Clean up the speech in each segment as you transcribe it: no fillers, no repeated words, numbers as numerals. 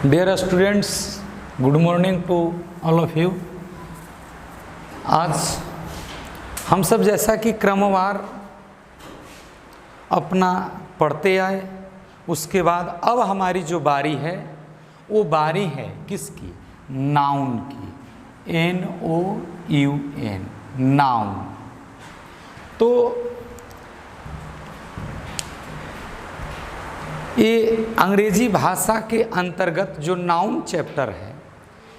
Dear students, good morning to all of you. आज हम सब जैसा कि क्रमवार अपना पढ़ते आए, उसके बाद अब हमारी जो बारी है वो बारी है किसकी? नाउन की। NOUN, noun. तो ये अंग्रेजी भाषा के अंतर्गत जो नाउन चैप्टर है,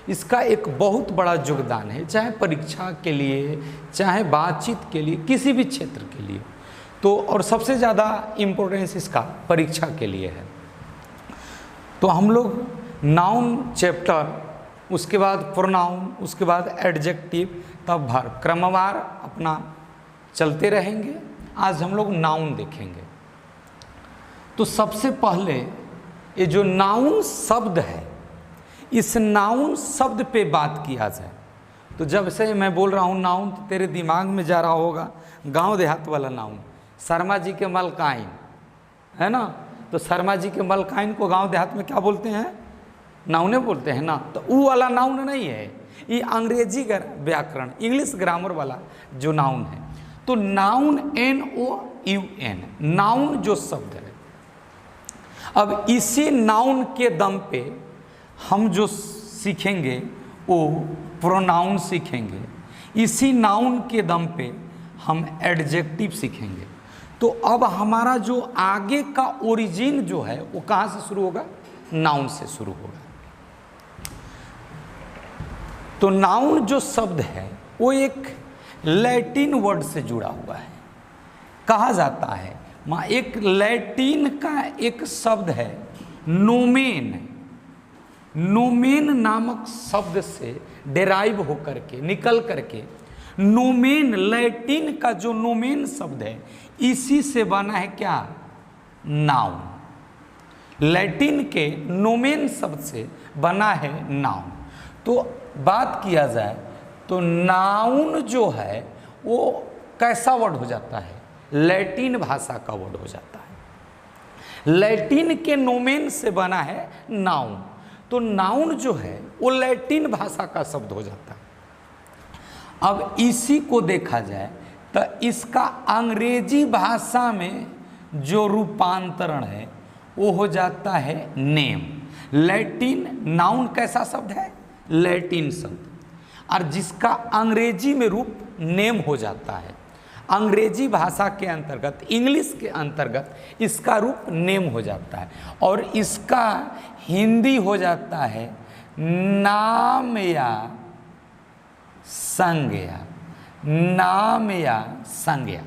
इसका एक बहुत बड़ा योगदान है, चाहे परीक्षा के लिए, चाहे बातचीत के लिए, किसी भी क्षेत्र के लिए। तो और सबसे ज़्यादा इम्पोर्टेंस इसका परीक्षा के लिए है। तो हम लोग नाउन चैप्टर, उसके बाद प्रोनाउन, उसके बाद एडजेक्टिव, तब वर्ब, क्रमवार अपना चलते रहेंगे। आज हम लोग नाउन देखेंगे। तो सबसे पहले ये जो नाउन शब्द है, इस नाउन शब्द पे बात किया जाए। तो जब से मैं बोल रहा हूँ नाउन, तो तेरे दिमाग में जा रहा होगा गांव देहात वाला नाउन, शर्मा जी के मलकाइन, है ना। तो शर्मा जी के मलकाइन को गांव देहात में क्या बोलते हैं? नाउने बोलते हैं ना। तो वो वाला नाउन नहीं है, ये अंग्रेजी व्याकरण, इंग्लिश ग्रामर वाला जो नाउन है। तो नाउन NOUN, नाउन जो शब्द है। अब इसी नाउन के दम पे हम जो सीखेंगे वो प्रोनाउन सीखेंगे, इसी नाउन के दम पे हम एडजेक्टिव सीखेंगे। तो अब हमारा जो आगे का ओरिजिन जो है वो कहाँ से शुरू होगा? नाउन से शुरू होगा। तो नाउन जो शब्द है वो एक लैटिन वर्ड से जुड़ा हुआ है। कहा जाता है एक लैटिन का एक शब्द है नोमेन। नोमेन नामक शब्द से डेराइव होकर के, निकल करके नोमेन, लैटिन का जो नोमेन शब्द है, इसी से बना है क्या? नाउन। लैटिन के नोमेन शब्द से बना है नाउन। तो बात किया जाए तो नाउन जो है वो कैसा वर्ड हो जाता है? लैटिन भाषा का वर्ड हो जाता है। लैटिन के नोमेन से बना है नाउन। तो नाउन जो है वो लैटिन भाषा का शब्द हो जाता है। अब इसी को देखा जाए तो इसका अंग्रेजी भाषा में जो रूपांतरण है वो हो जाता है नेम। लैटिन नाउन कैसा शब्द है? लैटिन शब्द, और जिसका अंग्रेजी में रूप नेम हो जाता है। अंग्रेजी भाषा के अंतर्गत, इंग्लिश के अंतर्गत इसका रूप नेम हो जाता है, और इसका हिंदी हो जाता है नाम या संज्ञा। नाम या संज्ञा।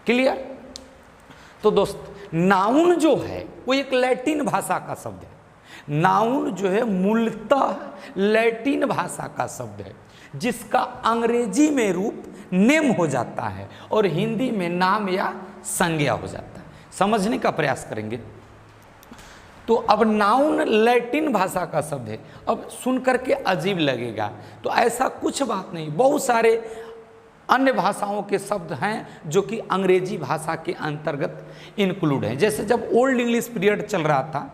क्लियर? तो दोस्त, नाउन जो है वो एक लैटिन भाषा का शब्द है। नाउन जो है मूलतः लैटिन भाषा का शब्द है, जिसका अंग्रेजी में रूप नेम हो जाता है और हिंदी में नाम या संज्ञा हो जाता है। समझने का प्रयास करेंगे। तो अब नाउन लैटिन भाषा का शब्द है। अब सुन करके अजीब लगेगा, तो ऐसा कुछ बात नहीं। बहुत सारे अन्य भाषाओं के शब्द हैं जो कि अंग्रेजी भाषा के अंतर्गत इंक्लूड हैं। जैसे जब ओल्ड इंग्लिश पीरियड चल रहा था,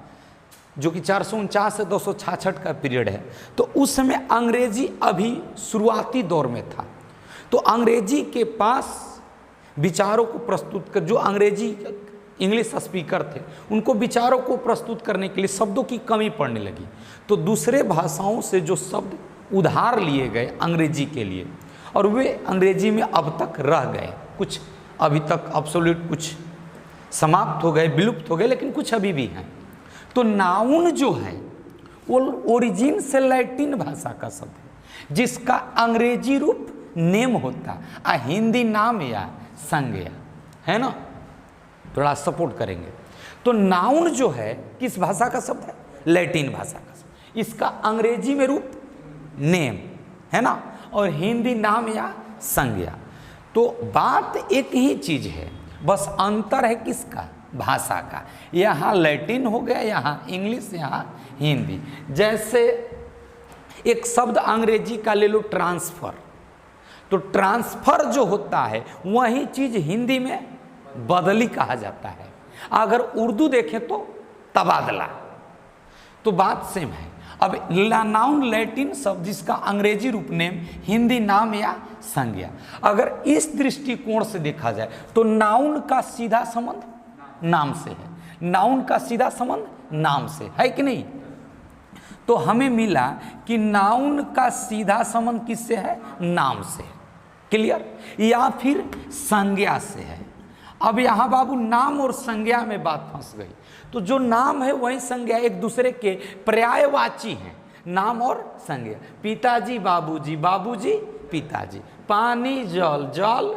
जो कि 449 से 266 का पीरियड है, तो उस समय अंग्रेजी अभी शुरुआती दौर में था। तो अंग्रेजी के पास विचारों को प्रस्तुत कर, जो अंग्रेजी इंग्लिश स्पीकर थे, उनको विचारों को प्रस्तुत करने के लिए शब्दों की कमी पड़ने लगी। तो दूसरे भाषाओं से जो शब्द उधार लिए गए अंग्रेजी के लिए, और वे अंग्रेजी में अब तक रह गए। कुछ अभी तक ऑब्सोल्यूट, कुछ समाप्त हो गए, विलुप्त हो गए, लेकिन कुछ अभी भी हैं। तो नाउन जो है वो ओरिजिन से लैटिन भाषा का शब्द है, जिसका अंग्रेजी रूप नेम होता है, हिंदी नाम या संज्ञा, है ना। थोड़ा सपोर्ट करेंगे। तो नाउन जो है किस भाषा का शब्द है? लैटिन भाषा का शब्द। इसका अंग्रेजी में रूप नेम, है ना, और हिंदी नाम या संज्ञा। तो बात एक ही चीज है, बस अंतर है किसका? भाषा का। यहाँ लैटिन हो गया, यहाँ इंग्लिश, यहाँ हिंदी। जैसे एक शब्द अंग्रेजी का ले लो, ट्रांसफर। तो ट्रांसफर जो होता है वही चीज हिंदी में बदली कहा जाता है। अगर उर्दू देखें तो तबादला। तो बात सेम है। अब नाउन लैटिन शब्द जिसका अंग्रेजी रूप नेम, हिंदी नाम या संज्ञा। अगर इस दृष्टिकोण से देखा जाए तो नाउन का सीधा संबंध नाम से है, नाउन का सीधा संबंध नाम से है कि नहीं। तो हमें मिला कि नाउन का सीधा संबंध किससे है, नाम से, क्लियर, या फिर संज्ञा से है। अब यहाँ बाबू नाम और संज्ञा में बात फंस गई। तो जो नाम है वही संज्ञा एक दूसरे के पर्यायवाची हैं, नाम और संज्ञा। पिताजी बाबूजी, बाबूजी पिताजी, पानी जल, जल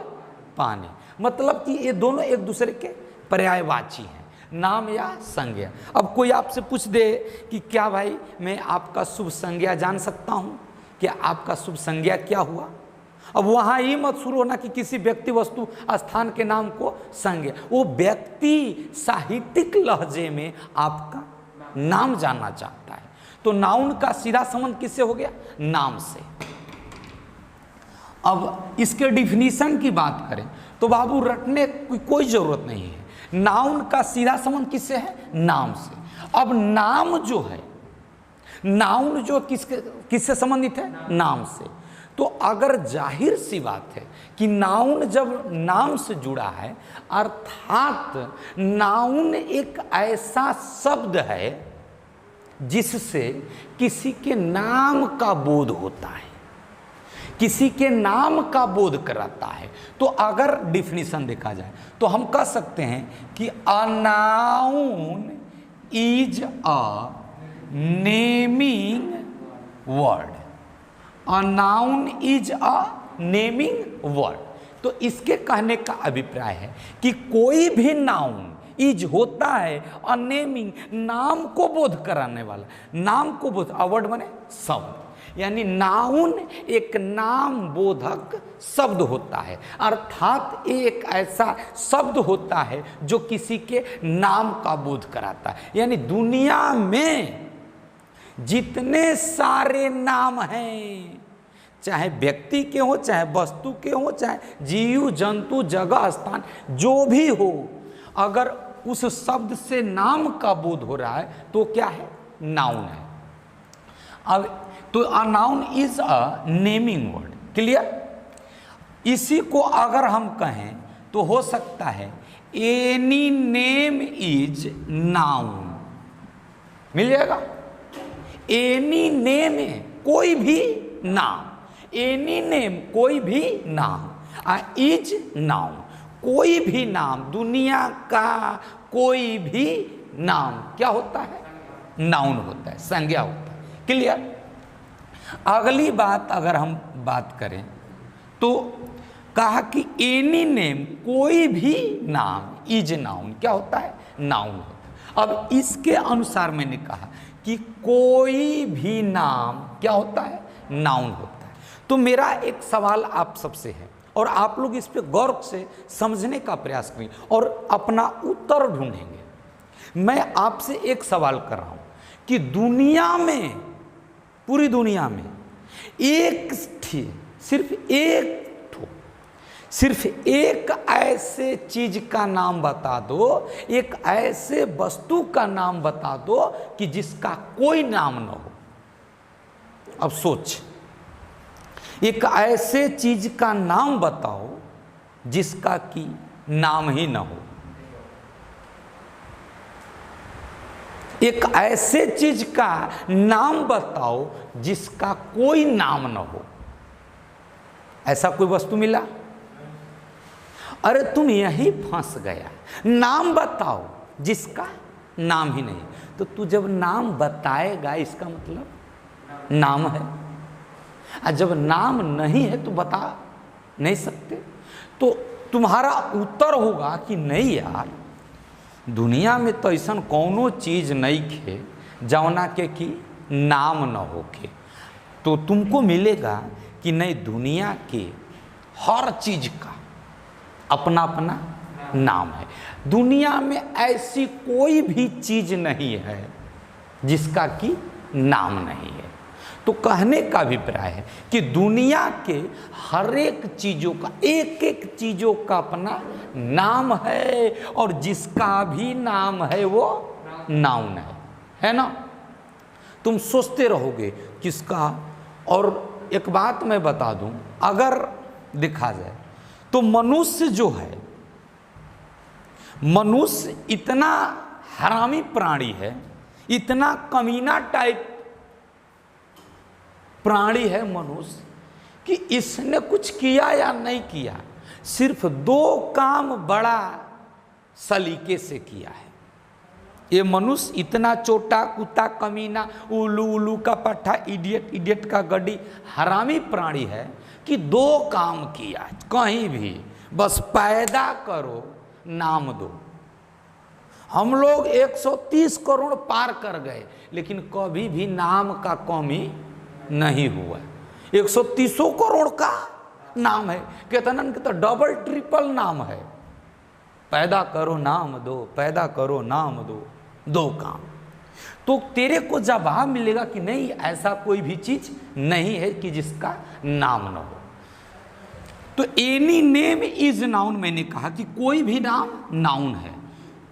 पानी, मतलब कि ये दोनों एक दूसरे के पर्यायवाची हैं, नाम या संज्ञा। अब कोई आपसे पूछ दे कि क्या भाई मैं आपका शुभ संज्ञा जान सकता हूँ, क्या आपका शुभ संज्ञा क्या हुआ। अब वहाँ ये मत शुरू होना कि किसी व्यक्ति वस्तु स्थान के नाम को संज्ञा, वो व्यक्ति साहित्यिक लहजे में आपका नाम जानना चाहता है। तो नाउन का सीधा संबंध किससे हो गया, नाम से। अब इसके डिफिनीशन की बात करें तो बाबू रटने की कोई जरूरत नहीं है, नाउन का सीधा संबंध किससे है, नाम से। अब नाम जो है, नाउन जो किससे संबंधित है, नाम से। तो अगर जाहिर सी बात है कि नाउन जब नाम से जुड़ा है, अर्थात नाउन एक ऐसा शब्द है जिससे किसी के नाम का बोध होता है, किसी के नाम का बोध कराता है। तो अगर डिफिनीशन देखा जाए तो हम कह सकते हैं कि a noun is a naming word, a noun is a naming word. तो इसके कहने का अभिप्राय है कि कोई भी नाउन इज होता है अ नेमिंग, नाम को बोध कराने वाला, नाम को बोध, वर्ड माने शब्द, यानी नाउन एक नाम बोधक शब्द होता है, अर्थात एक ऐसा शब्द होता है जो किसी के नाम का बोध कराता है। यानी दुनिया में जितने सारे नाम हैं, चाहे व्यक्ति के हो, चाहे वस्तु के हो, चाहे जीव जंतु जगह स्थान जो भी हो, अगर उस शब्द से नाम का बोध हो रहा है तो क्या है, नाउन है। अब तो a noun is a naming word, clear. इसी को अगर हम कहें तो हो सकता है एनी नेम इज नाउन, मिल जाएगा। एनी नेम है कोई भी नाम, एनी नेम कोई भी नाम, इज नाउन कोई भी नाम, दुनिया का कोई भी नाम क्या होता है, नाउन होता है, संज्ञा होता है, क्लियर। अगली बात अगर हम बात करें तो कहा कि एनी नेम कोई भी नाम इज नाउन क्या होता है, नाउन होता है। अब इसके अनुसार मैंने कहा कि कोई भी नाम क्या होता है, नाउन होता है। तो मेरा एक सवाल आप सबसे है और आप लोग इस पे गौर से समझने का प्रयास करें और अपना उत्तर ढूंढेंगे। मैं आपसे एक सवाल कर रहा हूं कि दुनिया में, पूरी दुनिया में एक सिर्फ एक ऐसे चीज का नाम बता दो, एक ऐसे वस्तु का नाम बता दो कि जिसका कोई नाम न हो। अब सोच, एक ऐसे चीज का नाम बताओ जिसका कि नाम ही न हो, एक ऐसे चीज का नाम बताओ जिसका कोई नाम न हो। ऐसा कोई वस्तु मिला? अरे तुम यही फंस गया, नाम बताओ जिसका नाम ही नहीं। तो तू जब नाम बताएगा इसका मतलब नाम है, और जब नाम नहीं है तो बता नहीं सकते। तो तुम्हारा उत्तर होगा कि नहीं यार, दुनिया में तो ऐसा कौनो चीज नहीं खे जौना के कि नाम न होके। तो तुमको मिलेगा कि नहीं, दुनिया के हर चीज का अपना अपना नाम है। दुनिया में ऐसी कोई भी चीज नहीं है जिसका कि नाम नहीं है। तो कहने का अभिप्राय है कि दुनिया के हर एक चीजों का, एक एक चीजों का अपना नाम है, और जिसका भी नाम है वो नाउन है ना। तुम सोचते रहोगे किसका। और एक बात मैं बता दूं, अगर देखा जाए तो मनुष्य जो है, मनुष्य इतना हरामी प्राणी है, इतना कमीना टाइप प्राणी है मनुष्य, कि इसने कुछ किया या नहीं किया, सिर्फ 2 काम बड़ा सलीके से किया है। ये मनुष्य इतना छोटा कुत्ता कमीना, उल्लू उल्लू का पट्टा, इडियट इडियट का गड्डी, हरामी प्राणी है कि 2 काम किया कहीं भी, बस पैदा करो नाम दो। हम लोग 130 करोड़ पार कर गए, लेकिन कभी भी नाम का कमी नहीं हुआ। 130 करोड़ का नाम है, कहते तो डबल ट्रिपल नाम है। पैदा करो नाम दो, पैदा करो नाम दो, 2 काम। तो तेरे को जवाब मिलेगा कि नहीं, ऐसा कोई भी चीज नहीं है कि जिसका नाम न हो। तो एनी नेम इज नाउन, मैंने कहा कि कोई भी नाम नाउन है।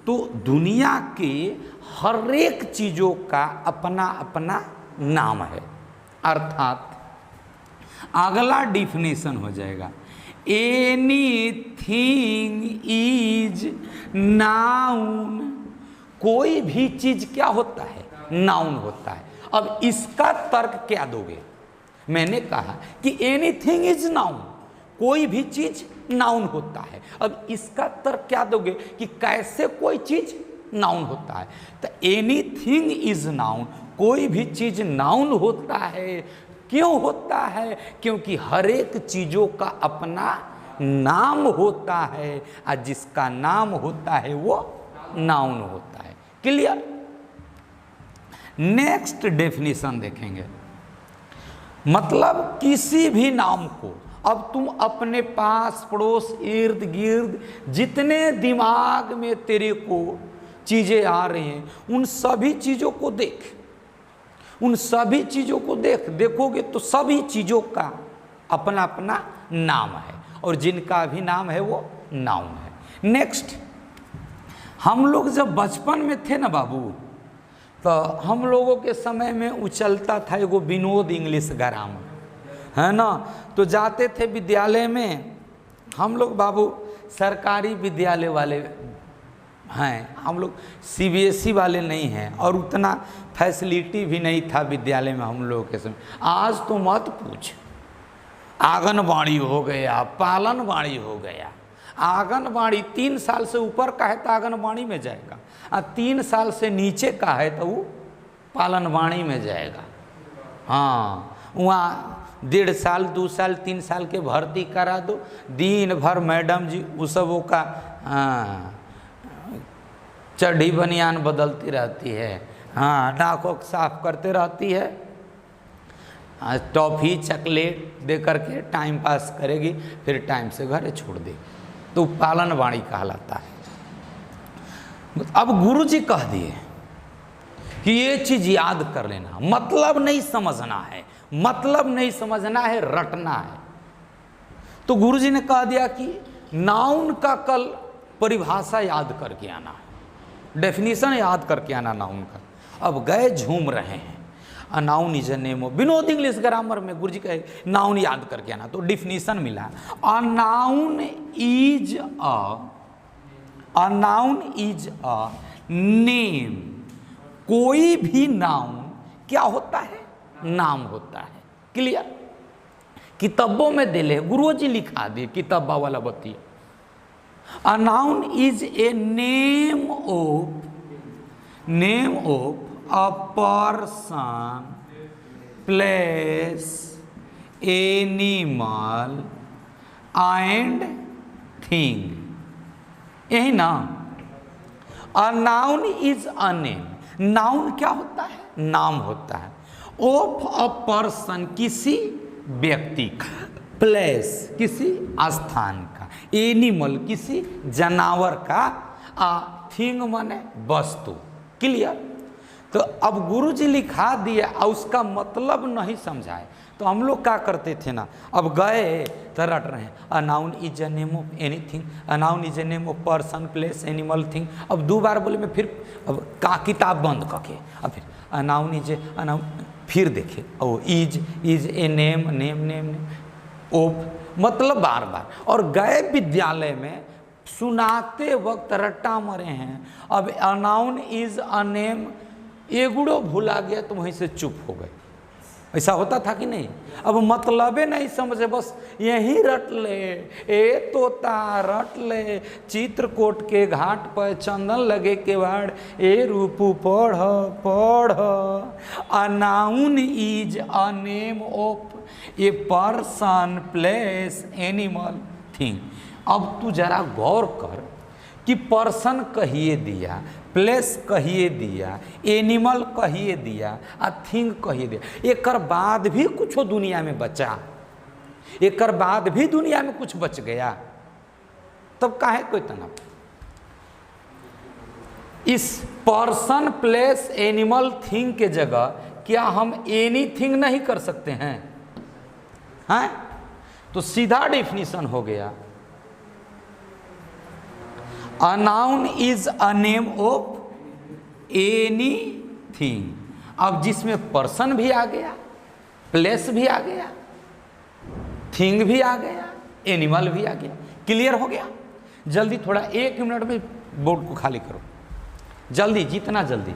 तो दुनिया के हर एक चीजों का अपना अपना नाम है। अर्थात अगला डिफिनेशन हो जाएगा, एनीथिंग इज नाउन। कोई भी चीज क्या होता है, नाउन होता है। अब इसका तर्क क्या दोगे? मैंने कहा कि एनीथिंग इज नाउन, कोई भी चीज नाउन होता है। अब इसका तर्क क्या दोगे कि कैसे कोई चीज नाउन होता है? तो एनीथिंग इज नाउन, कोई भी चीज नाउन होता है। क्यों होता है? क्योंकि हर एक चीजों का अपना नाम होता है, और जिसका नाम होता है वो नाउन होता है। क्लियर? नेक्स्ट डेफिनेशन देखेंगे, मतलब किसी भी नाम को, अब तुम अपने पास पड़ोस इर्द गिर्द जितने दिमाग में तेरे को चीजें आ रही हैं, उन सभी चीजों को देख, उन सभी चीजों को देखोगे तो सभी चीजों का अपना अपना नाम है, और जिनका भी नाम है वो नाउन है। नेक्स्ट, हम लोग जब बचपन में थे ना बाबू, तो हम लोगों के समय में उछलता था एगो विनोद इंग्लिश ग्रामर, है ना। तो जाते थे विद्यालय में, हम लोग बाबू सरकारी विद्यालय वाले हैं, हम लोग सीबीएसई वाले नहीं हैं, और उतना फैसिलिटी भी नहीं था विद्यालय में हम लोगों के समय। आज तो मत पूछ, आंगनबाड़ी हो गया, पालनबाड़ी हो गया। आंगनबाड़ी 3 साल से ऊपर का है तो आंगनबाड़ी में जाएगा, और 3 साल से नीचे का है तो वो पालनबाड़ी में जाएगा। हाँ, वहाँ 1.5 साल 2 साल 3 साल के भर्ती करा दो, दिन भर मैडम जी उस सबों का चड्ढी बनियान बदलती रहती है, हाँ, नाक वाक साफ करते रहती है, टॉफ़ी चॉकलेट दे करके टाइम पास करेगी, फिर टाइम से घर छोड़ देगी। तो पालनबाड़ी कहलाता है। अब गुरुजी कह दिए कि ये चीज़ याद कर लेना, मतलब नहीं समझना है, मतलब नहीं समझना है, रटना है। तो गुरुजी ने कह दिया कि नाउन का कल परिभाषा याद करके आना, डेफिनेशन याद करके आना नाउन का। अब गए झूम रहे हैं, a noun is a name of, Vinod English grammar में गुरुजी कहे नाउन याद करके आना, तो डिफिनेशन मिला, a noun is a name. कोई भी नाउन क्या होता है? नाम होता है। क्लियर? किताबों में दिले गुरुजी लिखा दिए, किताबा वाला बतिया, a noun is a name of a person, place, animal and thing। यही ना, a noun is a name। Noun क्या होता है? नाम होता है। ऑफ अ पर्सन, किसी व्यक्ति का, प्लेस किसी स्थान का, एनिमल किसी जानवर का, आ थिंग माने वस्तु। क्लियर? तो अब गुरुजी लिखा दिया और उसका मतलब नहीं समझाए, तो हम लोग क्या करते थे ना, अब गए तो रट रहे हैं, a noun is a name of anything, a noun is a name of person, place, animal, thing. अब 2 बार बोले में फिर अब का किताब बंद करके, अब फिर अनाउन इज ए अनाउन, फिर देखे ओ is a name name name name of, मतलब बार बार। और गए विद्यालय में सुनाते वक्त रट्टा मरे हैं। अब अनाउन इज अ नेम एगुड़ो भूला गया तो वहीं से चुप हो गए। ऐसा होता था कि नहीं? अब मतलबे नहीं समझे, बस यही रट ले, ए तोता रट ले, चित्रकूट के घाट पर चंदन लगे केवाड़, ए रूपू पढ़ पढ़। A noun is a name of a person place animal thing. अब तू जरा गौर कर कि पर्सन कहिए दिया, प्लेस कहिए दिया, एनिमल कहिए दिया, आ थिंग कहिए दिया, एक बाद भी कुछ दुनिया में बचा, एक बाद भी दुनिया में कुछ बच गया, तब काहे कोई तनाव? इस पर्सन प्लेस एनिमल थिंग के जगह क्या हम एनीथिंग नहीं कर सकते हैं? हैं? तो सीधा डेफिनेशन हो गया, A noun is a name of anything। अब जिसमें पर्सन भी आ गया, प्लेस भी आ गया, थिंग भी आ गया, एनिमल भी आ गया। क्लियर हो गया? जल्दी थोड़ा 1 मिनट में बोर्ड को खाली करो, जल्दी, जितना जल्दी।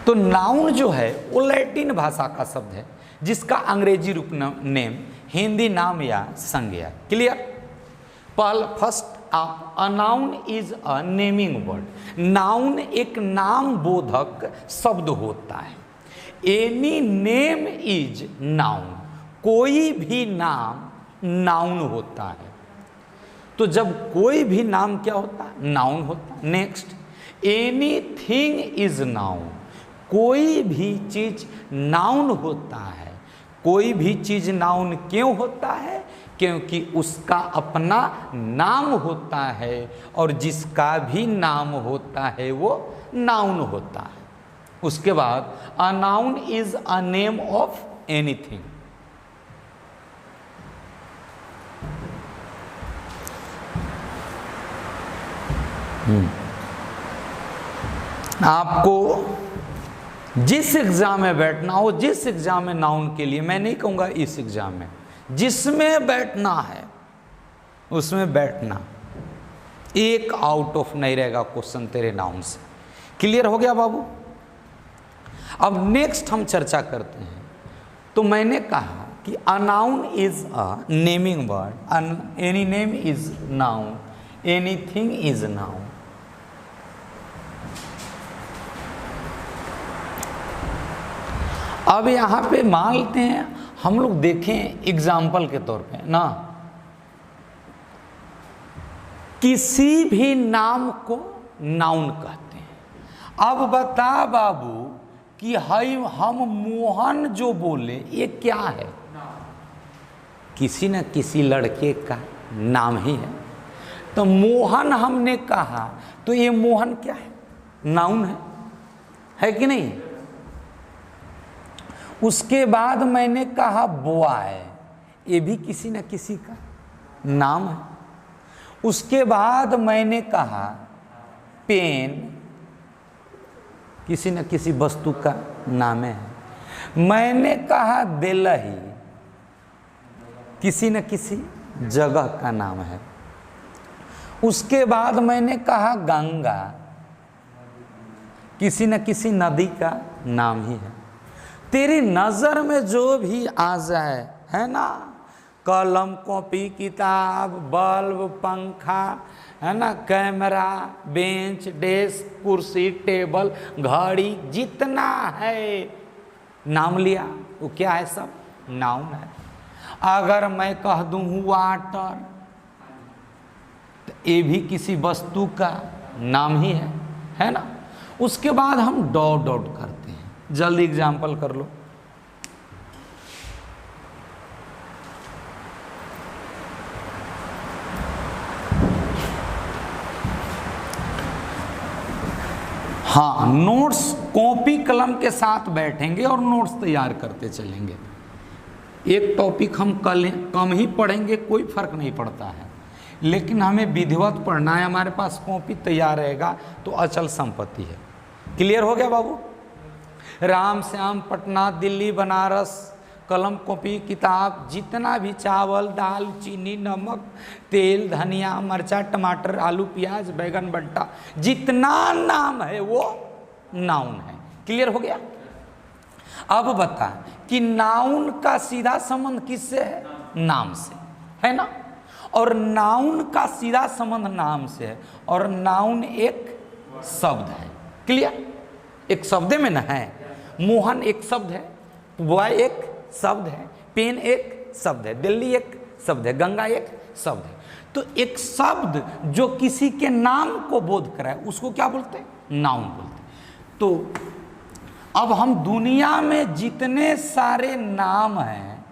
तो नाउन जो है वो लैटिन भाषा का शब्द है जिसका अंग्रेजी रूप नेम, हिंदी नाम या संज्ञा। Clear? First a noun is a naming word. Noun एक नाम बोधक शब्द होता है। एनी नेम इज नाउन, कोई भी नाम नाउन होता है। तो जब कोई भी नाम क्या होता है? नाउन होता है। Next, any thing is noun, कोई भी चीज नाउन होता है। कोई भी चीज नाउन क्यों होता है? क्योंकि उसका अपना नाम होता है, और जिसका भी नाम होता है वो नाउन होता है। उसके बाद a noun is a name of anything. आपको जिस एग्जाम में बैठना हो, जिस एग्जाम में नाउन के लिए, मैं नहीं कहूंगा इस एग्जाम में, जिसमें बैठना है उसमें बैठना, एक आउट ऑफ नहीं रहेगा क्वेश्चन तेरे नाउन से। क्लियर हो गया बाबू? अब नेक्स्ट हम चर्चा करते हैं। तो मैंने कहा कि a noun is a naming word, any name is noun, anything is noun. अब यहां पे मान लेते हैं हम लोग देखें एग्जाम्पल के तौर पे ना, किसी भी नाम को नाउन कहते हैं। अब बता बाबू कि हम मोहन जो बोले ये क्या है? किसी न किसी लड़के का नाम ही है। तो मोहन हमने कहा तो ये मोहन क्या है? नाउन है कि नहीं? उसके बाद मैंने कहा बॉय, ये भी किसी न किसी का नाम है। उसके बाद मैंने कहा पेन, किसी न किसी वस्तु का नाम है। मैंने कहा दिलही, किसी न किसी जगह का नाम है। उसके बाद मैंने कहा गंगा, किसी न किसी नदी का नाम ही है। तेरी नज़र में जो भी आ जाए, है ना, कलम कॉपी किताब बल्ब पंखा, है ना, कैमरा बेंच डेस्क कुर्सी टेबल घड़ी, जितना है नाम लिया वो क्या है? सब नाउन है। अगर मैं कह दूँ वाटर, तो ये भी किसी वस्तु का नाम ही है ना। उसके बाद हम डॉट डॉट करते हैं। जल्दी एग्जाम्पल कर लो। हाँ, नोट्स कॉपी कलम के साथ बैठेंगे और नोट्स तैयार करते चलेंगे। एक टॉपिक हम कम ही पढ़ेंगे, कोई फर्क नहीं पड़ता है, लेकिन हमें विधिवत पढ़ना है। हमारे पास कॉपी तैयार रहेगा तो अचल संपत्ति है। क्लियर हो गया बाबू? राम श्याम पटना दिल्ली बनारस, कलम कॉपी किताब, जितना भी चावल दाल चीनी नमक तेल धनिया मरचा टमाटर आलू प्याज बैगन बट्टा, जितना नाम है वो नाउन है। क्लियर हो गया? अब बता कि नाउन का सीधा संबंध किससे है? नाम से, है ना? और नाउन का सीधा संबंध नाम से है, और नाउन एक शब्द है। क्लियर? एक शब्द में ना है। मोहन एक शब्द है, बॉय एक शब्द है, पेन एक शब्द है, दिल्ली एक शब्द है, गंगा एक शब्द है। तो एक शब्द जो किसी के नाम को बोध कराए उसको क्या बोलते हैं? नाउन बोलते हैं। तो अब हम दुनिया में जितने सारे नाम हैं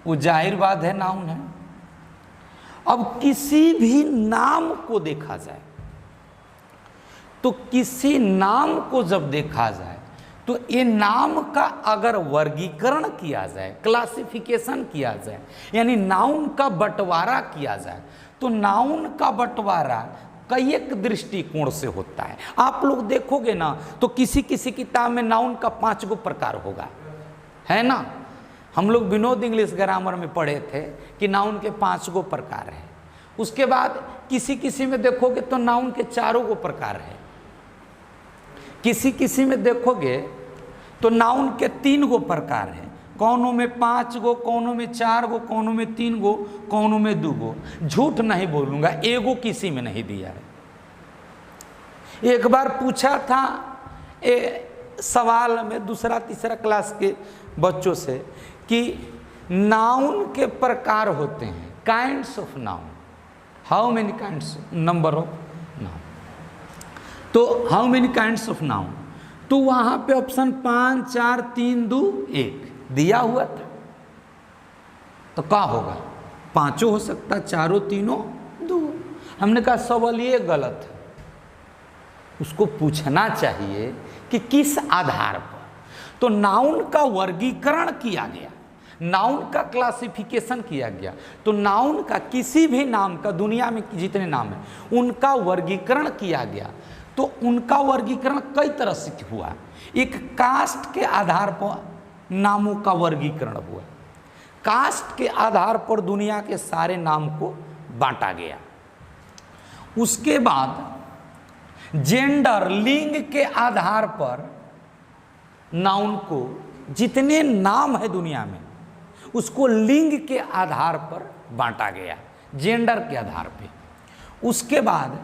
वो जाहिर बात है नाउन है। अब किसी भी नाम को देखा जाए तो किसी नाम को जब देखा जाए तो ये नाम का अगर वर्गीकरण किया जाए, क्लासिफिकेशन किया जाए, यानी नाउन का बंटवारा किया जाए, तो नाउन का बंटवारा कई एक दृष्टिकोण से होता है। आप लोग देखोगे ना तो किसी किसी किताब में नाउन का 5 गो प्रकार होगा, है ना? हम लोग विनोद इंग्लिश ग्रामर में पढ़े थे कि नाउन के 5 गो प्रकार है। उसके बाद किसी किसी में देखोगे तो नाउन के 4 गो प्रकार है। किसी किसी में देखोगे तो नाउन के 3 गो प्रकार है। कौनों में 5 गो, कौनों में 4 गो, कौनों में 3 गो, कौनों में 2 गो। झूठ नहीं बोलूंगा, एगो किसी में नहीं दिया है। एक बार पूछा था सवाल में दूसरा तीसरा क्लास के बच्चों से कि नाउन के प्रकार होते हैं, kinds of noun, how many kinds, number of noun. तो how many kinds of noun, तो वहां पे ऑप्शन 5 4 3 2 1 दिया हुआ था। तो क्या होगा? 5 हो सकता, 4 3 2। हमने कहा सवाल ये गलत है, उसको पूछना चाहिए कि किस आधार पर। तो नाउन का वर्गीकरण किया गया, नाउन का क्लासिफिकेशन किया गया। तो नाउन का किसी भी नाम का, दुनिया में जितने नाम हैं उनका वर्गीकरण किया गया। तो उनका वर्गीकरण कई तरह से हुआ। एक कास्ट के आधार पर नामों का वर्गीकरण हुआ। कास्ट के आधार पर दुनिया के सारे नाम को बांटा गया। उसके बाद जेंडर, लिंग के आधार पर नाउन को, जितने नाम है दुनिया में उसको लिंग के आधार पर बांटा गया, जेंडर के आधार पे। उसके बाद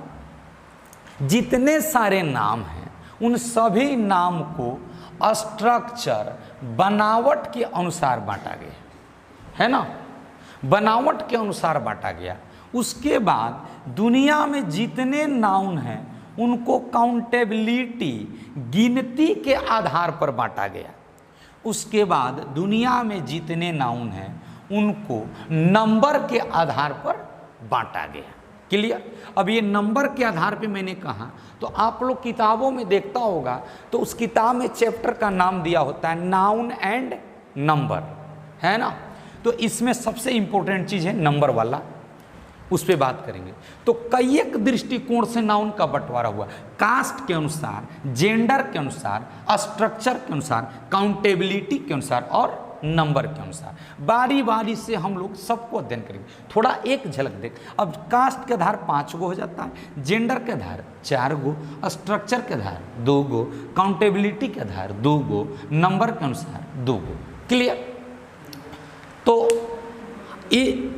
जितने सारे नाम हैं उन सभी नाम को स्ट्रक्चर, बनावट के अनुसार बांटा गया, है ना? बनावट के अनुसार बांटा गया। उसके बाद दुनिया में जितने नाउन हैं उनको काउंटेबिलिटी, गिनती के आधार पर बांटा गया। उसके बाद दुनिया में जितने नाउन हैं उनको नंबर के आधार पर बांटा गया। क्लियर? अब ये नंबर के आधार पे मैंने कहा, तो आप लोग किताबों में देखता होगा तो उस किताब में चैप्टर का नाम दिया होता है नाउन एंड नंबर, है ना? तो इसमें सबसे इंपॉर्टेंट चीज़ है नंबर वाला, उस पर बात करेंगे। तो कई एक दृष्टिकोण से नाउन का बंटवारा हुआ, कास्ट के अनुसार, जेंडर के अनुसार, स्ट्रक्चर के अनुसार, काउंटेबिलिटी के अनुसार और नंबर के अनुसार। बारी बारी से हम लोग सबको अध्ययन करेंगे। थोड़ा एक झलक देख। अब कास्ट के आधार 5 गो हो जाता है, जेंडर के आधार 4 गो, स्ट्रक्चर के आधार 2 गो, काउंटेबिलिटी के आधार 2 गो, नंबर के अनुसार 2 गो। क्लियर? तो ये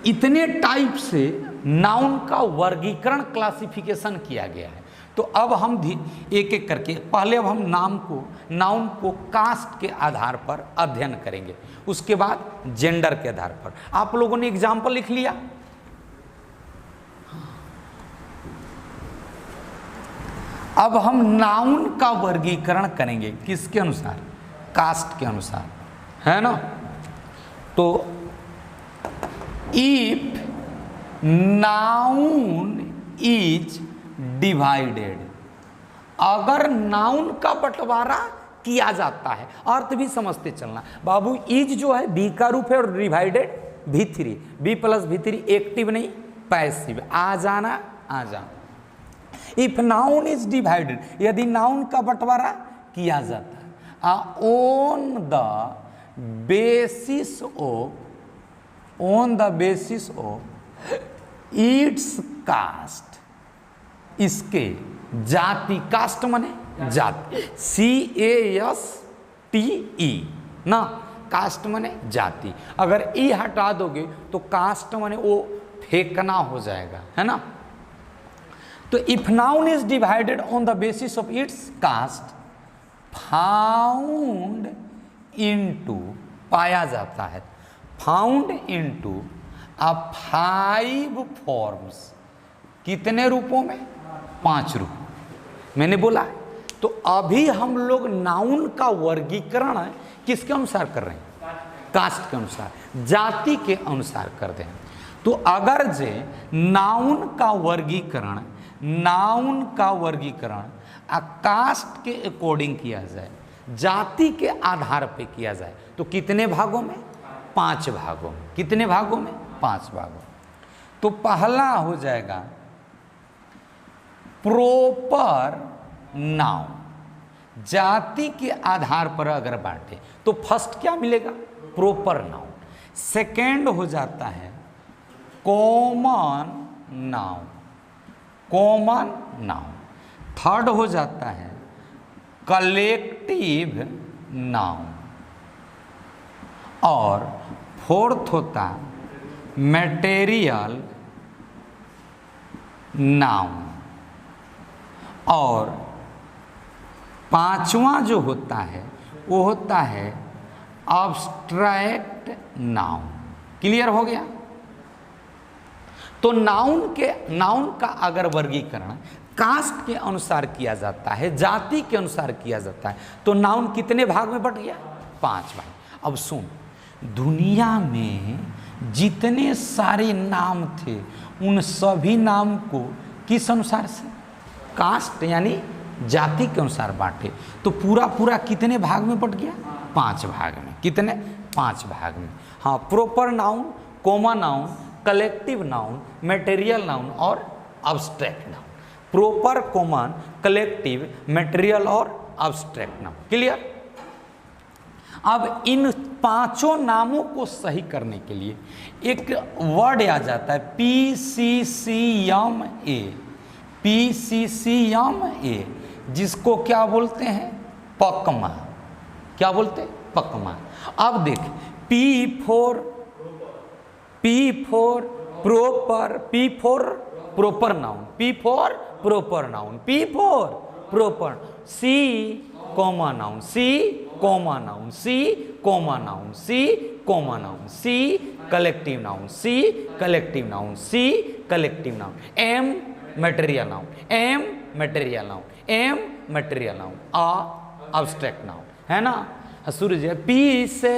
इतने टाइप से नाउन का वर्गीकरण, क्लासिफिकेशन किया गया है। तो अब हम एक एक करके, पहले अब हम नाउन को कास्ट के आधार पर अध्ययन करेंगे, उसके बाद जेंडर के आधार पर। आप लोगों ने एग्जाम्पल लिख लिया? अब हम नाउन का वर्गीकरण करेंगे किसके अनुसार? कास्ट के अनुसार, है ना? तो इफ नाउन इज डिवाइडेड, अगर नाउन का बंटवारा किया जाता है, अर्थ भी समझते चलना बाबू। इज जो है बी का रूप है और divided V3, B + V3 active नहीं पैसिव, आ जाना आ जाना। इफ नाउन इज डिवाइडेड, यदि नाउन का बंटवारा किया जाता है on the basis of its caste, इसके जाति, कास्ट माने जाति, CASTE ना, कास्ट माने जाति। अगर ई हटा दोगे तो कास्ट माने वो फेंकना हो जाएगा, है ना। तो if noun is divided on the basis of its caste, found into, पाया जाता है, फाउंड इनटू अ 5 फॉर्म्स, कितने रूपों में? 5 रूप। मैंने बोला तो अभी हम लोग नाउन का वर्गीकरण किसके अनुसार कर रहे हैं? कास्ट के अनुसार, जाति के अनुसार कर रहे हैं। तो अगर जे नाउन का वर्गीकरण कास्ट के अकॉर्डिंग किया जाए, जाति के आधार पे किया जाए, तो कितने भागों में? 5 भागों में। कितने भागों में? 5 भागों। तो पहला हो जाएगा प्रॉपर नाउन, जाति के आधार पर अगर बांटे तो फर्स्ट क्या मिलेगा? Proper noun. सेकेंड हो जाता है common noun, common noun. Third हो जाता है कलेक्टिव नाउन, और फोर्थ होता मटेरियल नाउन, और 5वां जो होता है वो होता है अब्स्ट्रैक्ट नाउन। क्लियर हो गया? तो नाउन का अगर वर्गीकरण कास्ट के अनुसार किया जाता है, जाति के अनुसार किया जाता है, तो नाउन कितने भाग में बट गया? 5 भाग। अब सुन, दुनिया में जितने सारे नाम थे उन सभी नाम को किस अनुसार से? कास्ट यानी जाति के अनुसार बांटे, तो पूरा कितने भाग में बट गया? 5 भाग में। कितने? 5 भाग में। हाँ, proper noun, common noun, collective noun, material noun और abstract noun. Proper, common, collective, material और अब्स्ट्रैक्ट नाउन। क्लियर? अब इन 5 नामों को सही करने के लिए एक वर्ड आ जाता है PCCMA, PCCMA, जिसको क्या बोलते हैं? पकमा। क्या बोलते हैं? पकमा। अब देख, P for proper, P for proper noun, P for proper noun, P for proper, C common noun, C common noun, C common noun, C common noun, C collective noun, C collective noun, C collective noun, M material noun, M material noun, M material noun, A abstract noun, है ना। सूर्य P से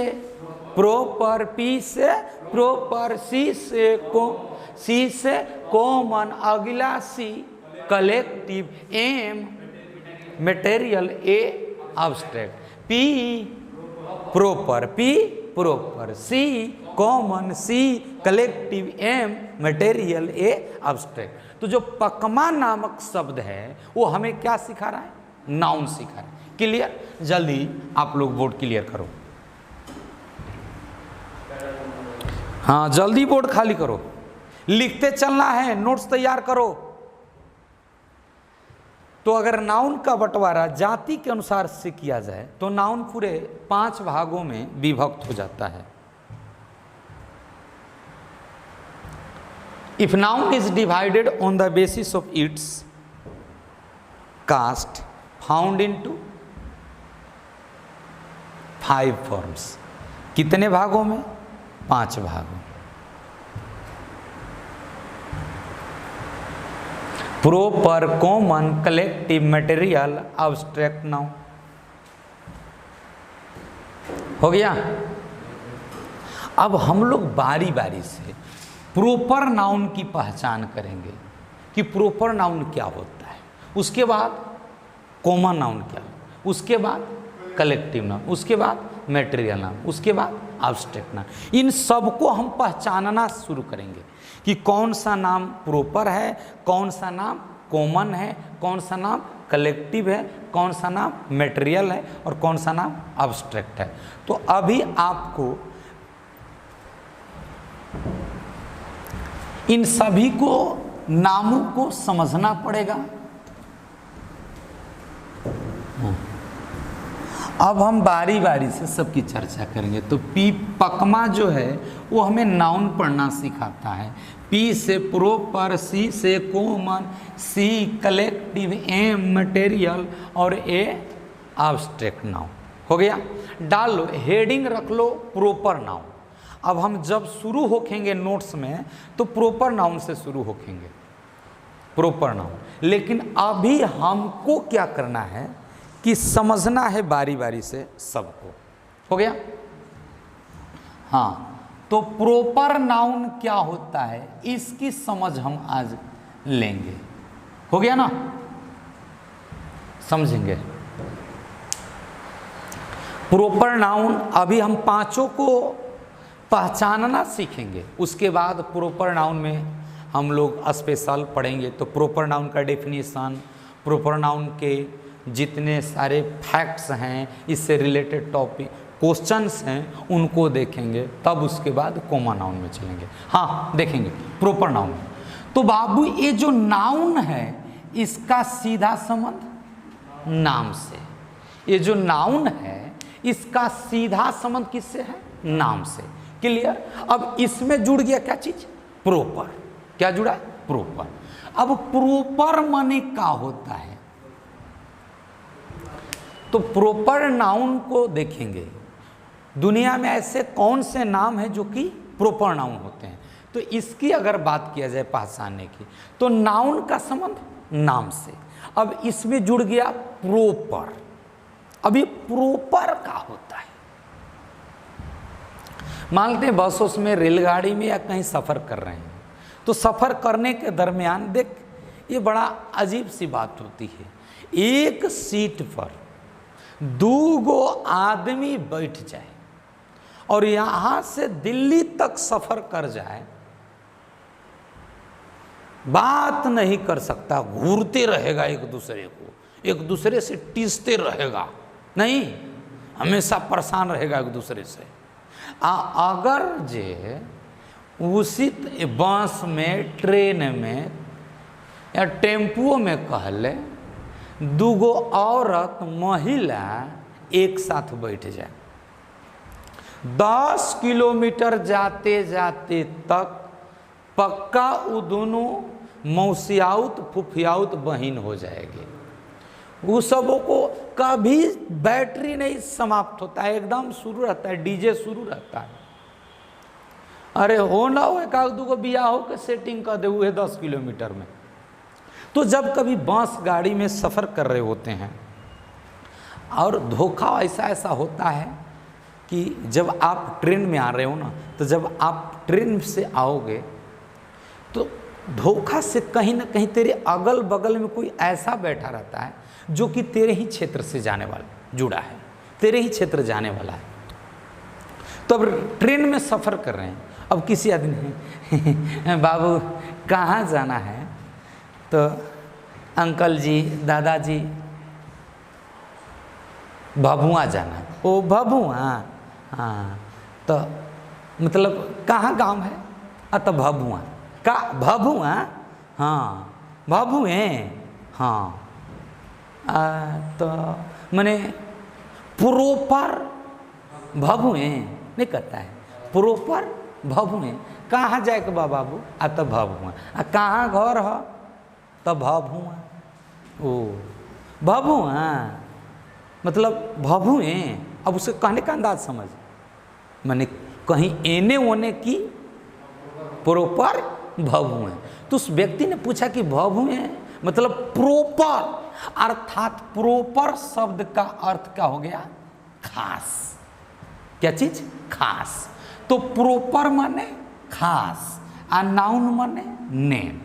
proper, P से proper, C से common, अगला C collective, M material, A abstract, P proper, C common, C collective, M material, A abstract. तो जो पकमा नामक शब्द है वो हमें क्या सिखा रहा है? नाउन सिखा रहा है। क्लियर? जल्दी आप लोग बोर्ड क्लियर करो। हाँ, जल्दी बोर्ड खाली करो, लिखते चलना है, नोट्स तैयार करो। तो अगर नाउन का बंटवारा जाति के अनुसार से किया जाए तो नाउन पूरे 5 भागों में विभक्त हो जाता है। If noun is divided on the basis of its caste, found into 5 forms. कितने भागों में? 5 भागों। Proper, common, collective, material, abstract noun. हो गया? अब हम लोग बारी बारी से प्रॉपर नाउन की पहचान करेंगे कि प्रॉपर नाउन क्या होता है, उसके बाद कॉमन नाउन क्या, उसके बाद कलेक्टिव नाउन, उसके बाद मटेरियल नाउन, उसके बाद अब्स्ट्रैक्ट नाउन। इन सबको हम पहचानना शुरू करेंगे कि कौन सा नाम प्रॉपर है, कौन सा नाम कॉमन है, कौन सा नाम कलेक्टिव है, कौन सा नाम मटेरियल है और कौन सा नाम अब्स्ट्रैक्ट है। तो अभी आपको इन सभी को नामों को समझना पड़ेगा। अब हम बारी बारी से सबकी चर्चा करेंगे। तो पी पकमा जो है वो हमें नाउन पढ़ना सिखाता है। पी से प्रोपर, सी से कॉमन, सी कलेक्टिव, एम मटेरियल और ए एब्स्ट्रैक्ट नाउन। हो गया, डाल लो, हेडिंग रख लो प्रॉपर नाउन। अब हम जब शुरू होखेंगे नोट्स में तो प्रॉपर नाउन से शुरू होखेंगे, प्रॉपर नाउन। लेकिन अभी हमको क्या करना है कि समझना है बारी बारी से सबको। हो गया, हाँ। तो प्रॉपर नाउन क्या होता है इसकी समझ हम आज लेंगे। हो गया ना, समझेंगे प्रॉपर नाउन। अभी हम पांचों को पहचानना सीखेंगे, उसके बाद प्रॉपर नाउन में हम लोग स्पेशल पढ़ेंगे। तो प्रॉपर नाउन का डेफिनेशन, प्रॉपर नाउन के जितने सारे फैक्ट्स हैं, इससे रिलेटेड टॉपिक क्वेश्चंस हैं, उनको देखेंगे। तब उसके बाद कॉमन नाउन में चलेंगे। हाँ, देखेंगे प्रॉपर नाउन। तो बाबू ये जो नाउन है इसका सीधा संबंध नाम से। ये जो नाउन है इसका सीधा संबंध किससे है? नाम से। क्लियर? अब इसमें जुड़ गया क्या चीज? प्रॉपर। क्या जुड़ा? प्रॉपर। अब प्रॉपर माने क्या होता है? तो प्रॉपर नाउन को देखेंगे। दुनिया में ऐसे कौन से नाम हैं जो कि प्रॉपर नाउन होते हैं? तो इसकी अगर बात किया जाए पहचानने की, तो नाउन का संबंध नाम से। अब इसमें जुड़ गया प्रॉपर। अब ये प्रॉपर क्या होता है? मानते हैं बस उसमें, रेलगाड़ी में या कहीं सफ़र कर रहे हैं, तो सफ़र करने के दरमियान देख, ये बड़ा अजीब सी बात होती है। एक सीट पर दो गो आदमी बैठ जाए और यहाँ से दिल्ली तक सफ़र कर जाए, बात नहीं कर सकता, घूरते रहेगा एक दूसरे को, एक दूसरे से टीसते रहेगा, नहीं, हमेशा परेशान रहेगा एक दूसरे से। अगर जे उसी बस में, ट्रेन में या टेम्पुओ में कहले दूगो औरत महिला एक साथ बैठ जाए, 10 किलोमीटर जाते जाते तक पक्का वो दोनों मौसियाउत फुफियाउत बहिन हो जाएगी। वो सबों को कभी बैटरी नहीं समाप्त होता है, एकदम शुरू रहता है, डीजे शुरू रहता है। अरे हो ना हो, एक दूगो बियाह हो के सेटिंग कर दे हुए 10 किलोमीटर में। तो जब कभी बस गाड़ी में सफ़र कर रहे होते हैं और धोखा ऐसा ऐसा होता है कि जब आप ट्रेन में आ रहे हो ना, तो जब आप ट्रेन से आओगे तो धोखा से कहीं ना कहीं तेरे अगल बगल में कोई ऐसा बैठा रहता है जो कि तेरे ही क्षेत्र से जाने वाला जुड़ा है, तेरे ही क्षेत्र जाने वाला है। तो अब ट्रेन में सफ़र कर रहे हैं, अब किसी आदमी ने बाबू कहाँ जाना है? तो अंकल जी, दादाजी, भभुआ जाना। ओ भभुआ, हाँ, तो मतलब कहाँ गांव है? तो भभुआ का, भभुआ, हाँ, भभुए, हाँ। तो मैंने प्रॉपर भभुए नहीं कहता है, प्रॉपर भभुए। कहाँ जाए के बाबू? तो भभुआ। कहाँ घर हो? तो भभुआ। ओ भभुआ मतलब भभुए। अब उसे कहने का अंदाज समझ, मैंने कहीं एने ओने की प्रॉपर भभुए। तो उस व्यक्ति ने पूछा कि भभुए मतलब प्रॉपर, अर्थात प्रॉपर शब्द का अर्थ क्या हो गया? खास। क्या चीज? खास। तो प्रॉपर माने खास और नाउन माने नेम।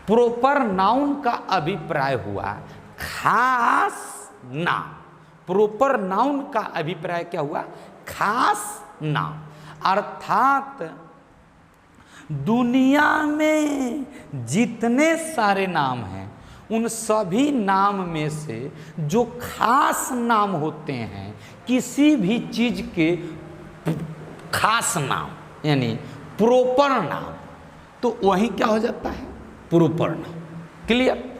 प्रॉपर नाउन का अभिप्राय हुआ खास नाम। प्रॉपर नाउन का अभिप्राय क्या हुआ? खास नाम। अर्थात दुनिया में जितने सारे नाम हैं उन सभी नाम में से जो खास नाम होते हैं, किसी भी चीज के खास नाम यानी प्रॉपर नाम, तो वही क्या हो जाता है, प्रॉपर नाउन। क्लियर?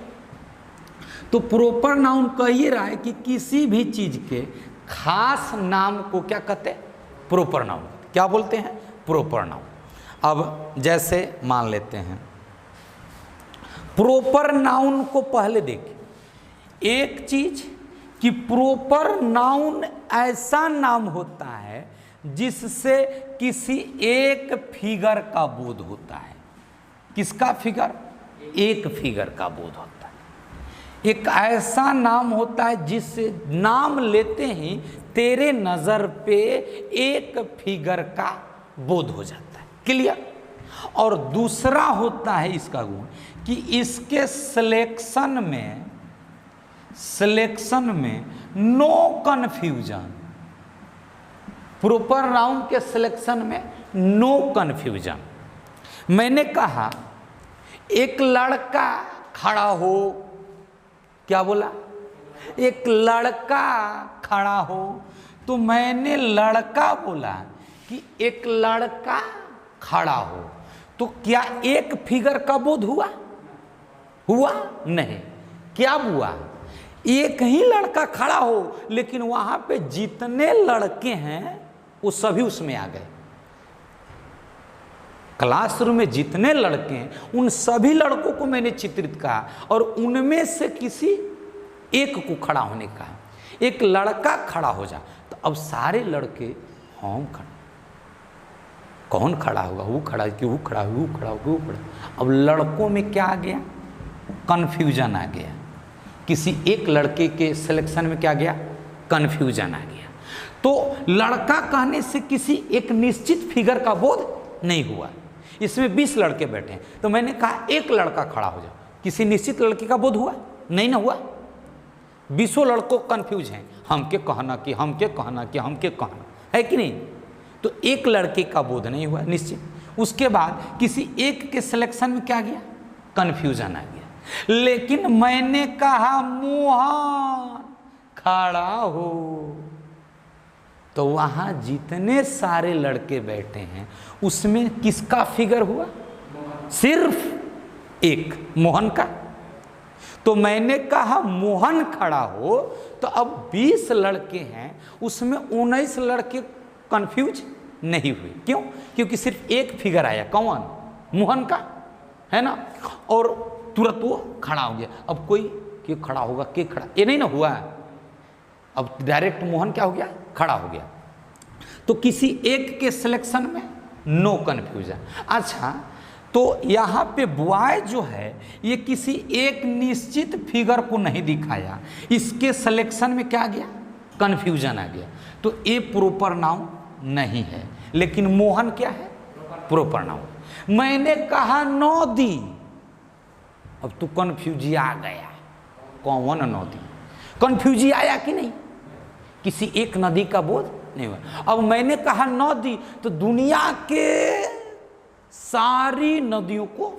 तो प्रॉपर नाउन कह ही रहा है कि किसी भी चीज के खास नाम को क्या कहते हैं, प्रॉपर नाउन। क्या बोलते हैं, प्रॉपर नाउन। अब जैसे मान लेते हैं, प्रॉपर नाउन को पहले देखिए। एक चीज कि प्रॉपर नाउन ऐसा नाम होता है जिससे किसी एक फिगर का बोध होता है। किसका फिगर? एक फिगर का बोध होता है। एक ऐसा नाम होता है जिससे नाम लेते ही तेरे नजर पे एक फिगर का बोध हो जाता है। क्लियर? और दूसरा होता है इसका गुण कि इसके सिलेक्शन में नो कन्फ्यूजन। प्रॉपर नाउन के सिलेक्शन में नो कन्फ्यूजन। मैंने कहा एक लड़का खड़ा हो, क्या बोला? एक लड़का खड़ा हो, तो मैंने लड़का बोला कि एक लड़का खड़ा हो, तो क्या एक फिगर का बोध हुआ? हुआ नहीं। क्या हुआ? एक ही लड़का खड़ा हो, लेकिन वहां पे जितने लड़के हैं वो सभी उसमें आ गए। क्लासरूम में जितने लड़के हैं उन सभी लड़कों को मैंने चित्रित कहा और उनमें से किसी एक को खड़ा होने का। एक लड़का खड़ा हो जा, तो अब सारे लड़के हम खड़ा, कौन खड़ा होगा? वो खड़ा कि वो खड़ा, वो खड़ा, वो खड़ा। अब लड़कों में क्या आ गया? कन्फ्यूजन आ गया। किसी एक लड़के के सिलेक्शन में क्या गया? कन्फ्यूजन आ गया। तो लड़का कहने से किसी एक निश्चित फिगर का बोध नहीं हुआ। इसमें 20 लड़के बैठे हैं, तो मैंने कहा एक लड़का खड़ा हो जाओ, किसी निश्चित लड़के का बोध हुआ? नहीं ना हुआ। 20 लड़कों कन्फ्यूज हैं, हम के कहना कि हम के कहना कि हम के कहना, है कि नहीं? तो एक लड़के का बोध नहीं हुआ निश्चित। उसके बाद किसी एक के सिलेक्शन में क्या गया? कन्फ्यूजन आ गया। लेकिन मैंने कहा मोहन खड़ा हो, तो वहां जितने सारे लड़के बैठे हैं उसमें किसका फिगर हुआ? सिर्फ एक, मोहन का। तो मैंने कहा मोहन खड़ा हो, तो अब 20 लड़के हैं, उसमें 19 लड़के कंफ्यूज नहीं हुए। क्यों? क्योंकि सिर्फ एक फिगर आया, कौन? मोहन का, है ना? और तुरंत वो खड़ा हो गया। अब कोई क्यों खड़ा होगा, के खड़ा, ये नहीं ना हुआ। अब डायरेक्ट मोहन क्या हो गया? खड़ा हो गया। तो किसी एक के सिलेक्शन में नो कन्फ्यूजन। अच्छा, तो यहाँ पे बॉय जो है ये किसी एक निश्चित फिगर को नहीं दिखाया, इसके सिलेक्शन में क्या गया? कन्फ्यूजन आ गया। तो ये प्रॉपर नाउन नहीं है। लेकिन मोहन क्या है? Proper noun. मैंने कहा नदी, अब तू कन्फ्यूजी आ गया, कौन नदी? कन्फ्यूजी आया कि नहीं? किसी एक नदी का बोध नहीं हुआ। अब मैंने कहा नदी, तो दुनिया के सारी नदियों को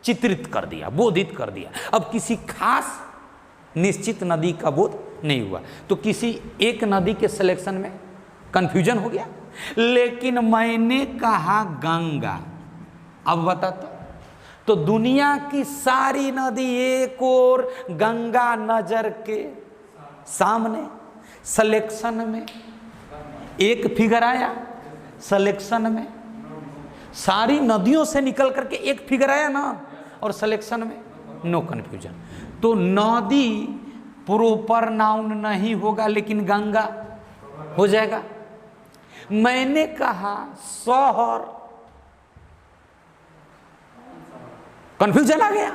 चित्रित कर दिया, बोधित कर दिया। अब किसी खास निश्चित नदी का बोध नहीं हुआ, तो किसी एक नदी के सिलेक्शन में कंफ्यूजन हो गया। लेकिन मैंने कहा गंगा, अब बता तो दुनिया की सारी नदी एक और, गंगा नजर के सामने। सिलेक्शन में एक फिगर आया, सिलेक्शन में सारी नदियों से निकल करके एक फिगर आया ना, और सिलेक्शन में नो कन्फ्यूजन। तो नदी प्रॉपर नाउन नहीं होगा, लेकिन गंगा हो जाएगा। मैंने कहा शहर, कन्फ्यूजन आ गया,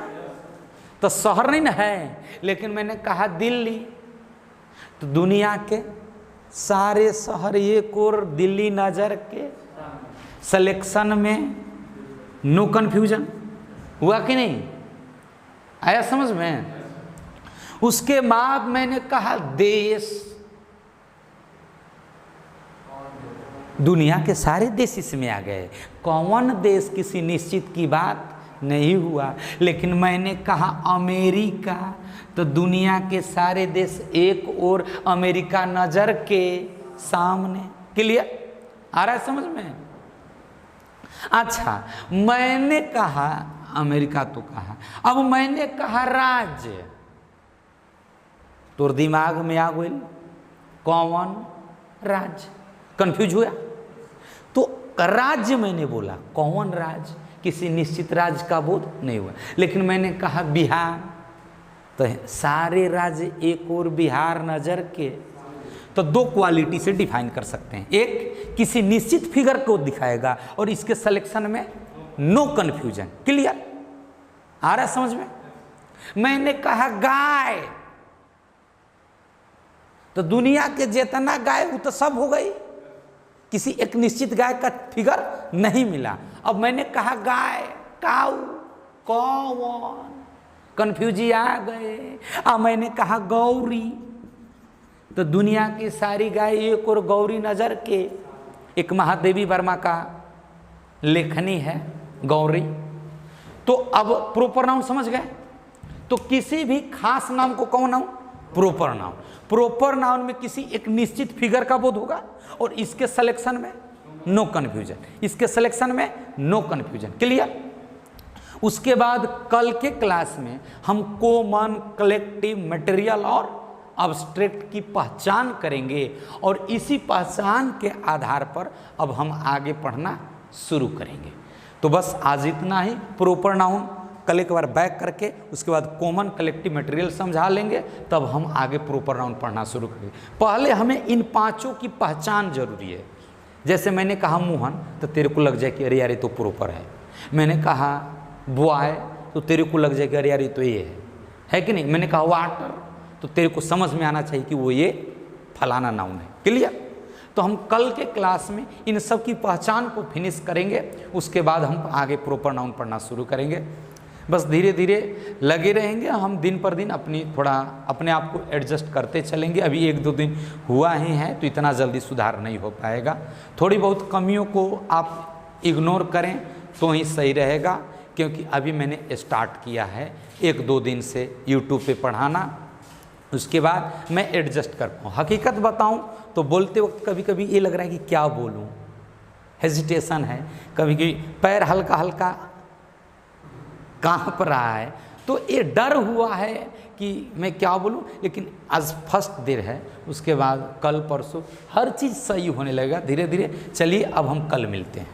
तो शहर नहीं ना है। लेकिन मैंने कहा दिल्ली, तो दुनिया के सारे शहर एक और, दिल्ली नजर के सिलेक्शन में नो कन्फ्यूजन हुआ कि नहीं? आया समझ में? उसके बाद मैंने कहा देश, दुनिया के सारे देश इसमें आ गए। कौन देश किसी निश्चित की बात नहीं हुआ। लेकिन मैंने कहा अमेरिका, तो दुनिया के सारे देश एक और अमेरिका नजर के सामने। क्लियर? आ रहा है समझ में? अच्छा, मैंने कहा अमेरिका, तो कहा, अब मैंने कहा राज्य, तो दिमाग में आ गई कौन राज्य, कंफ्यूज हुआ। तो राज्य मैंने बोला, कौन राज्य, किसी निश्चित राज्य का बोध नहीं हुआ। लेकिन मैंने कहा बिहार, तो सारे राज्य एक और बिहार नजर के। तो दो क्वालिटी से डिफाइन कर सकते हैं, एक किसी निश्चित फिगर को दिखाएगा और इसके सिलेक्शन में नो कंफ्यूजन। क्लियर? आ रहा है समझ में? मैंने कहा गाय, तो दुनिया के जितना गाय वो तो सब हो गई, किसी एक निश्चित गाय का फिगर नहीं मिला। अब मैंने कहा गाय, काऊ, कौन, कंफ्यूजी आ गए। अब मैंने कहा गौरी, तो दुनिया की सारी गाय एक और गौरी नजर के। एक महादेवी वर्मा का लेखनी है गौरी। तो अब प्रॉपर नाउन समझ गए? तो किसी भी खास नाम को कौन noun? Proper noun. Proper noun में किसी एक निश्चित फिगर का बोध होगा और इसके सिलेक्शन में नो कंफ्यूजन, इसके सिलेक्शन में नो कंफ्यूजन। क्लियर? उसके बाद कल के क्लास में हम कॉमन, कलेक्टिव, मटेरियल और अब्स्ट्रैक्ट की पहचान करेंगे और इसी पहचान के आधार पर अब हम आगे पढ़ना शुरू करेंगे। तो बस आज इतना ही। प्रॉपर नाउन कल एक बार बैक करके उसके बाद कॉमन, कलेक्टिव, मटेरियल समझा लेंगे, तब हम आगे प्रॉपर नाउन पढ़ना शुरू करेंगे। पहले हमें इन पांचों की पहचान जरूरी है। जैसे मैंने कहा मोहन, तो तेरे को लग जाए कि अरे यार ये तो प्रॉपर है। मैंने कहा बॉय, तो तेरे को लग जाए कि अरे यार ये तो ये है कि नहीं? मैंने कहा वाटर, तो तेरे को समझ में आना चाहिए कि वो ये फलाना नाउन है। क्लियर? तो हम कल के क्लास में इन सब की पहचान को फिनिश करेंगे, उसके बाद हम आगे प्रॉपर नाउन पढ़ना शुरू करेंगे। बस धीरे धीरे लगे रहेंगे, हम दिन पर दिन थोड़ा अपने आप को एडजस्ट करते चलेंगे। अभी 1-2 दिन हुआ ही है तो इतना जल्दी सुधार नहीं हो पाएगा। थोड़ी बहुत कमियों को आप इग्नोर करें तो ही सही रहेगा, क्योंकि अभी मैंने स्टार्ट किया है 1-2 दिन से यूट्यूब पे पढ़ाना। उसके बाद मैं एडजस्ट कर पाऊँ। हकीकत बताऊँ तो बोलते वक्त कभी कभी ये लग रहा है कि क्या बोलूँ, हेजिटेशन है, कभी कभी पैर हल्का हल्का कांप रहा है, तो ये डर हुआ है कि मैं क्या बोलूं। लेकिन आज फर्स्ट दिन है, उसके बाद कल परसों हर चीज़ सही होने लगेगा धीरे धीरे। चलिए अब हम कल मिलते हैं।